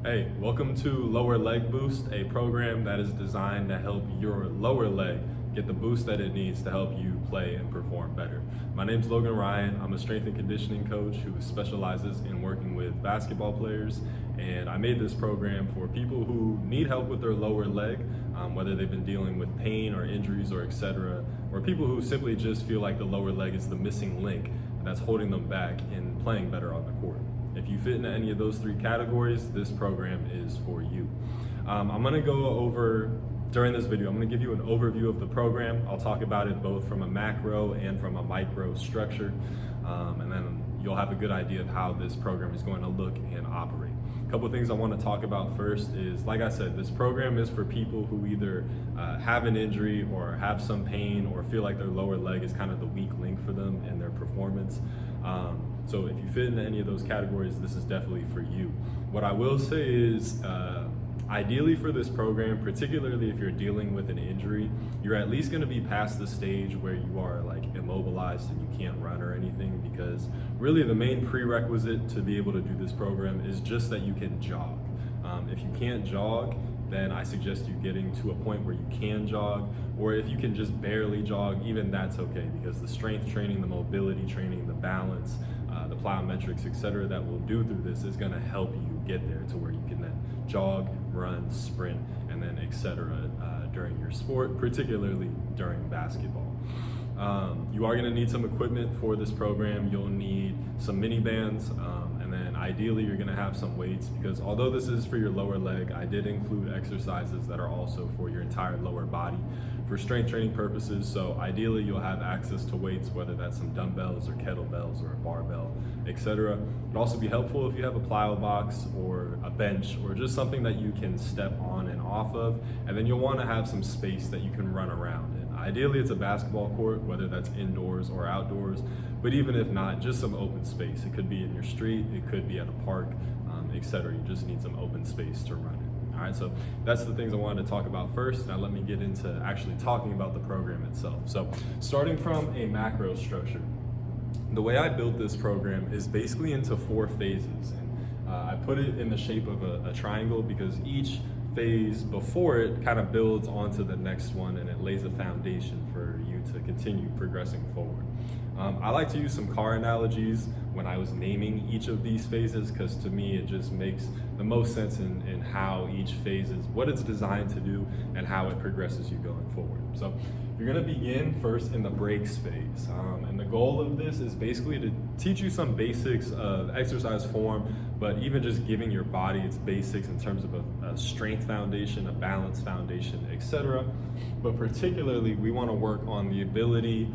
Hey, welcome to Lower Leg Boost, a program that is designed to help your lower leg get the boost that it needs to help you play and perform better. My name's Logan Ryan. I'm a strength and conditioning coach who specializes in working with basketball players, and I made this program for people who need help with their lower leg, whether they've been dealing with pain or injuries or etc., or people who simply just feel like the lower leg is the missing link that's holding them back in playing better on the court. If you fit into any of those three categories, this program is for you. I'm gonna go over, during this video, I'm gonna give you an overview of the program. I'll talk about it both from a macro and from a micro structure, and then you'll have a good idea of how this program is going to look and operate. A couple of things I want to talk about first is, like I said, this program is for people who either have an injury or have some pain or feel like their lower leg is kind of the weak link for them in their performance. So if you fit into any of those categories, this is definitely for you. What I will say is, ideally for this program, particularly if you're dealing with an injury, you're at least going to be past the stage where you are like immobilized and you can't run or anything, because really the main prerequisite to be able to do this program is just that you can jog. If you can't jog, then I suggest you getting to a point where you can jog, or if you can just barely jog, even that's okay, because the strength training, the mobility training, the balance, the plyometrics, etc., that we'll do through this is going to help you get there to where you can then jog, run, sprint, and then etc. During your sport, particularly during basketball. You are going to need some equipment for this program. You'll need some mini bands, and then ideally you're going to have some weights, because although this is for your lower leg, I did include exercises that are also for your entire lower body for strength training purposes. So ideally you'll have access to weights, whether that's some dumbbells or kettlebells or a barbell, etc. It'd also be helpful if you have a plyo box or a bench or just something that you can step on and off of, and then you'll want to have some space that you can run around in. Ideally it's a basketball court, whether that's indoors or outdoors, but even if not, just some open space. It could be in your street, it could be at a park, etc. You just need some open space to run in. All right, so that's the things I wanted to talk about first. Now let me get into actually talking about the program itself. So starting from a macro structure, the way I built this program is basically into 4 phases. And I put it in the shape of a triangle because each phase before it kind of builds onto the next one, and it lays a foundation for you to continue progressing forward. I like to use some car analogies when I was naming each of these phases, because to me it just makes the most sense in how each phase is, what it's designed to do, and how it progresses you going forward. So you're going to begin first in the brakes phase, and the goal of this is basically to teach you some basics of exercise form, but even just giving your body its basics in terms of a strength foundation, a balance foundation, etc. But particularly we want to work on the ability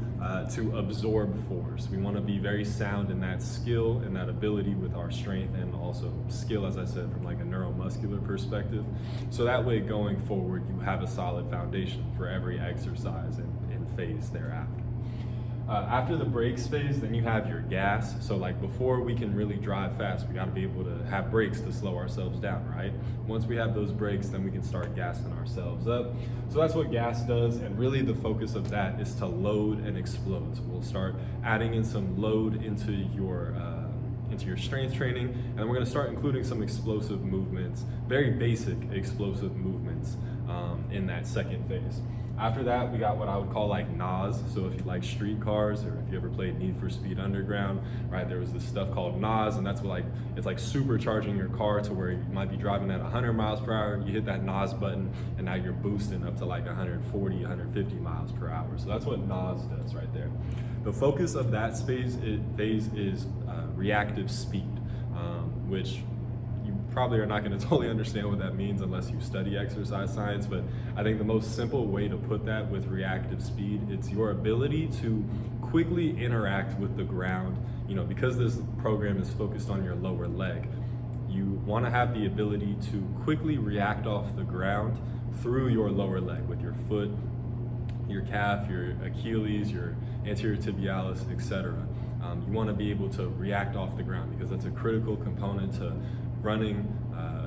to absorb force. We want to be very sound in that skill and that ability with our strength, and also skill, as I said, from like a neuromuscular perspective. So that way going forward you have a solid foundation for every exercise and phase thereafter. After the brakes phase, then you have your gas. So like before we can really drive fast, we got to be able to have brakes to slow ourselves down, right? Once we have those brakes, then we can start gassing ourselves up. So that's what gas does, and really the focus of that is to load and explode. So we'll start adding in some load into your strength training, and then we're going to start including some explosive movements, very basic explosive movements in that second phase. After that, we got what I would call like NOS. So if you like street cars, or if you ever played Need for Speed Underground, right, there was this stuff called NOS, and that's what it's like supercharging your car to where you might be driving at 100 miles per hour, you hit that NOS button, and now you're boosting up to like 140, 150 miles per hour. So that's what NOS does right there. The focus of that phase is reactive speed, which you probably are not going to totally understand what that means unless you study exercise science, but I think the most simple way to put that with reactive speed, it's your ability to quickly interact with the ground. You know, because this program is focused on your lower leg, you want to have the ability to quickly react off the ground through your lower leg with your foot, your calf, your Achilles, your anterior tibialis, etc. You want to be able to react off the ground, because that's a critical component to running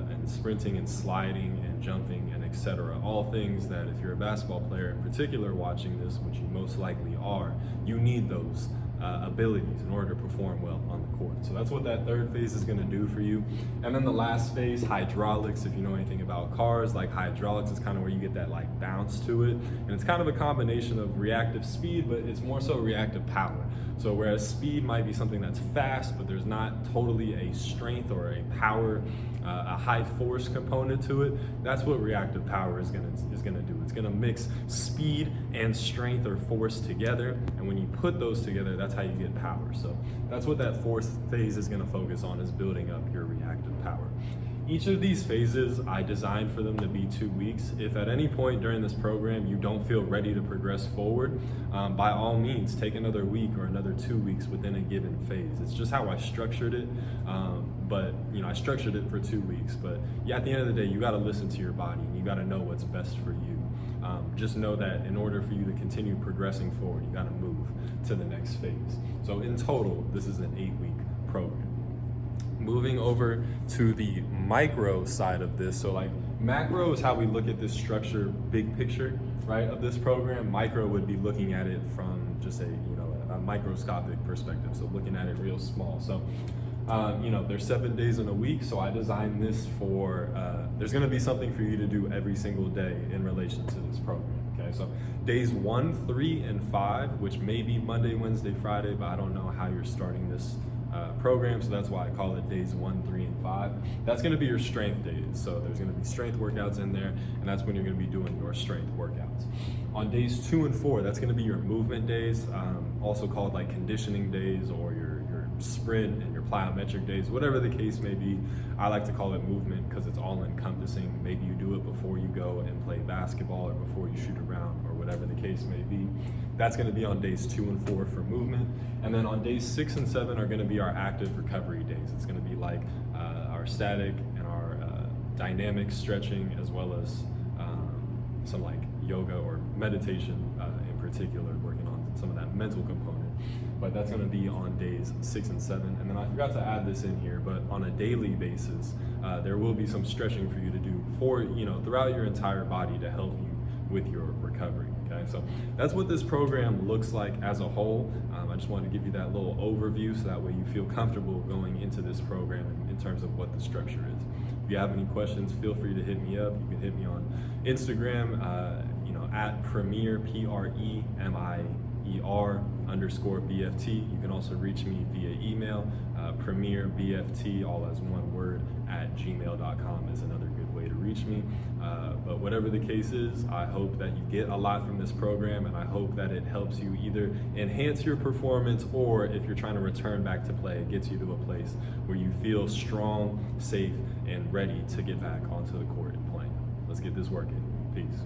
and sprinting and sliding and jumping and etc. All things that if you're a basketball player in particular watching this, which you most likely are, you need those abilities in order to perform well on the court. So that's what that third phase is going to do for you. And then the last phase, hydraulics, if you know anything about cars, like hydraulics is kind of where you get that like bounce to it. And it's kind of a combination of reactive speed, but it's more so reactive power. So whereas speed might be something that's fast, but there's not totally a strength or a power, a high force component to it, that's what reactive power is gonna do. It's gonna mix speed and strength or force together, and when you put those together, that's how you get power. So that's what that fourth phase is gonna focus on, is building up your reactive power. Each of these phases, I designed for them to be 2 weeks. If at any point during this program you don't feel ready to progress forward, by all means, take another week or another 2 weeks within a given phase. It's just how I structured it. But I structured it for 2 weeks. But yeah, at the end of the day, you got to listen to your body and you got to know what's best for you. Just know that in order for you to continue progressing forward, you got to move to the next phase. So in total, this is an 8-week program. Moving over to the micro side of this, so like macro is how we look at this structure, big picture, right, of this program. Micro would be looking at it from just a microscopic perspective, so looking at it real small. So there's 7 days in a week, so I designed this for, there's gonna be something for you to do every single day in relation to this program, okay? So days 1, 3, and 5, which may be Monday, Wednesday, Friday, but I don't know how you're starting this program, so that's why I call it days 1, 3, and 5. That's gonna be your strength days, so there's gonna be strength workouts in there, and that's when you're gonna be doing your strength workouts. On days 2 and 4, that's gonna be your movement days, also called like conditioning days, or your sprint and your plyometric days, whatever the case may be. I like to call it movement because it's all encompassing. Maybe you do it before you go and play basketball or before you shoot around or whatever the case may be. That's going to be on days 2 and 4 for movement. And then on days 6 and 7 are going to be our active recovery days. It's going to be like our static and our dynamic stretching, as well as some like yoga or meditation in particular, working on some of that mental component. But that's going to be on days 6 and 7. And then I forgot to add this in here, but on a daily basis, there will be some stretching for you to do for, throughout your entire body to help you with your recovery. Okay, so that's what this program looks like as a whole. I just wanted to give you that little overview so that way you feel comfortable going into this program in terms of what the structure is. If you have any questions, feel free to hit me up. You can hit me on Instagram, at Premier, PREMIER_BFT. You can also reach me via email, premierbft, all as one word, @gmail.com is another good way to reach me. But whatever the case is, I hope that you get a lot from this program, and I hope that it helps you either enhance your performance, or if you're trying to return back to play, it gets you to a place where you feel strong, safe, and ready to get back onto the court and playing. Let's get this working. Peace.